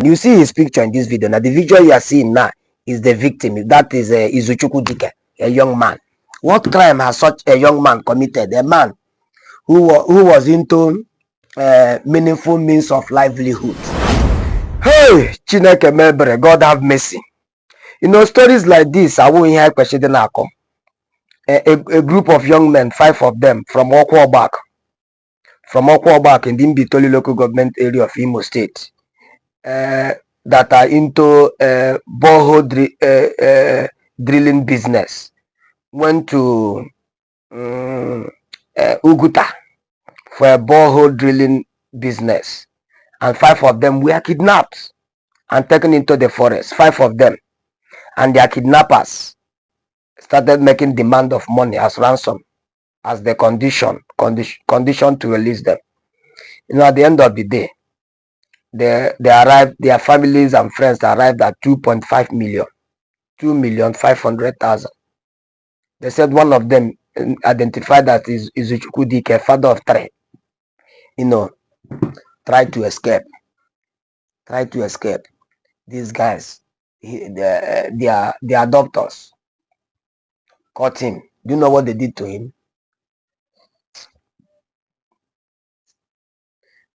You see his picture in this video. Now, the video you are seeing now is the victim. That is Izuchukwu Dike, a young man. What crime has such a young man committed? A man who was into meaningful means of livelihood. Hey, Chineke mebre, God have mercy. You know, stories like this, I won't hear question a group of young men, 5 of them from Okwobak in the Mbitoli local government area of Imo State. That are into borehole drilling business went to Uguta for a borehole drilling business, and 5 of them were kidnapped and taken into the forest. 5 of them, and their kidnappers started making demand of money as ransom, as the condition to release them. You know, at the end of the day, they arrived, their families and friends arrived at 2.5 million, 2,500,000. They said one of them identified that is Izuchukwu Dike, father of 3, you know, tried to escape. These guys, their adopters caught him. Do you know what they did to him?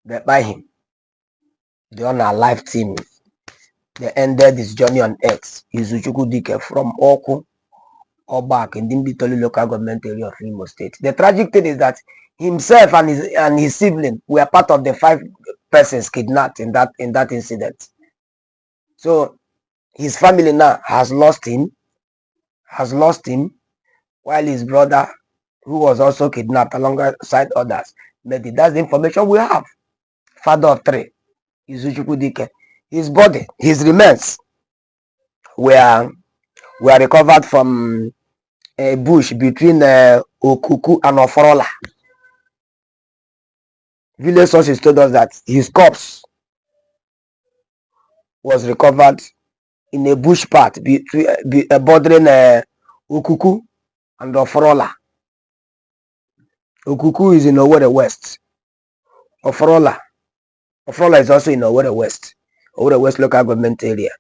They buy him. They unalived him. They ended his journey on X. Izuchukwu Dike from Oku or back in Dimbitoli local government area of Imo State. The tragic thing is that himself and his sibling were part of the 5 persons kidnapped in that incident. So his family now has lost him, while his brother, who was also kidnapped alongside others, made it. That's the information we have. Father of 3, Izuchukwu Dike. His body, his remains were recovered from a bush between Okuku and Oforola. Village sources told us that his corpse was recovered in a bush path bordering Okuku and Oforola. Okuku is in Owerri West. Oforola is also in Owerri West local government area.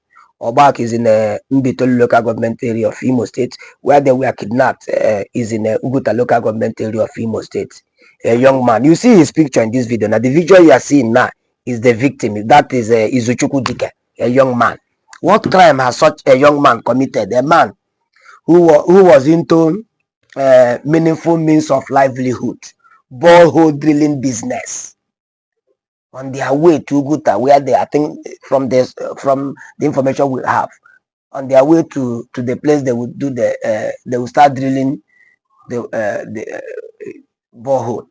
Obak is in Mbitoli local government area of Imo State. Where they were kidnapped is in Uguta local government area of Imo State. A young man. You see his picture in this video. Now, the video you are seeing now is the victim. That is Izuchukwu Dike, a young man. What crime has such a young man committed? A man who was into meaningful means of livelihood, borehole drilling business. On their way to Uguta, where they, I think, from the information we have, on their way to the place they would do they will start drilling the borehole.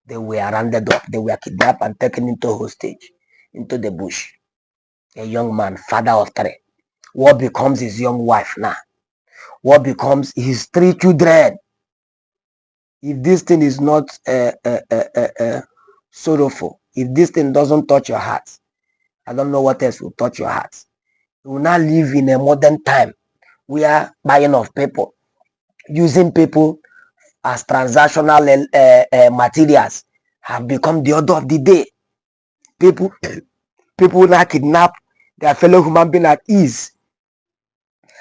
They were rounded up. They were kidnapped and taken into hostage, into the bush. A young man, father of 3. What becomes his young wife now? What becomes his 3 children? If this thing is not sorrowful, if this thing doesn't touch your heart, I don't know what else will touch your heart. You will now live in a modern time where buying of people, using people as transactional materials have become the order of the day. People now kidnap their fellow human being at ease.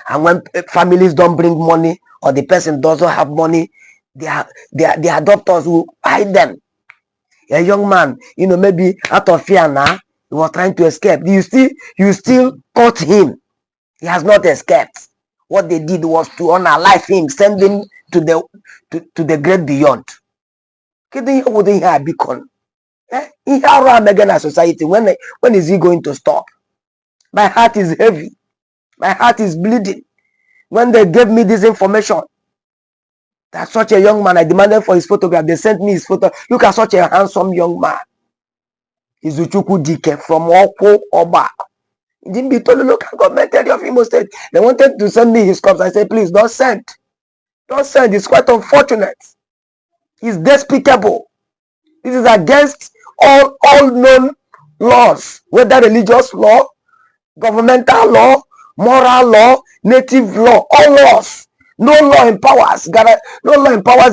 And when families don't bring money, or the person doesn't have money, their adopters will hide them. A young man, you know, maybe out of fear now, he was trying to escape. You still caught him. He has not escaped. What they did was to unalive him, send him to the great beyond. Society. When is he going to stop? My heart is heavy. My heart is bleeding. When they gave me this information, that such a young man, I demanded for his photograph. They sent me his photo. Look at such a handsome young man. Izuchukwu Dike from Oko Obak. It didn't be told the local government area of Imo State. They wanted to send me his corpse. I said, please, don't send. Don't send. It's quite unfortunate. It's despicable. This is against all known laws, whether religious law, governmental law, moral law, native law, all laws. No law empowers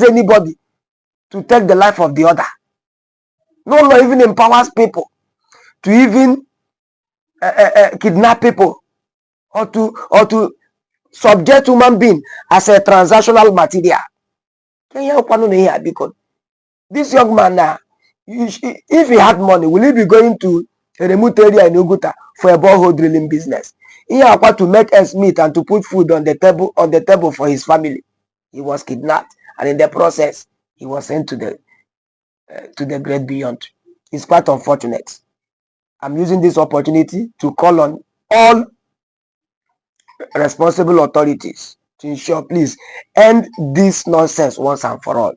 anybody to take the life of the other. No law even empowers people to even kidnap people, or to subject human being as a transactional material. This young man now, if he had money, will he be going to a remote area in Uguta for a borehole drilling business? He had to make ends meet and to put food on the table for his family. He was kidnapped, and in the process, he was sent to the great beyond. It's quite unfortunate. I'm using this opportunity to call on all responsible authorities to ensure, please, end this nonsense once and for all.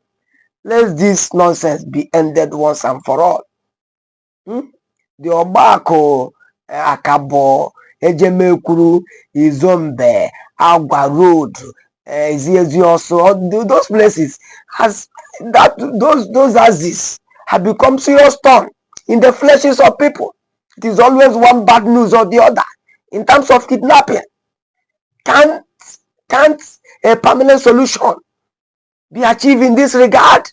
Let this nonsense be ended once and for all. The Obako, Akabo, Ejemekuru, Izombe, Agwa Road, Eziezi also, those places has that those houses have become serious thorn in the fleshes of people. It is always one bad news or the other in terms of kidnapping. Can't a permanent solution be achieved in this regard?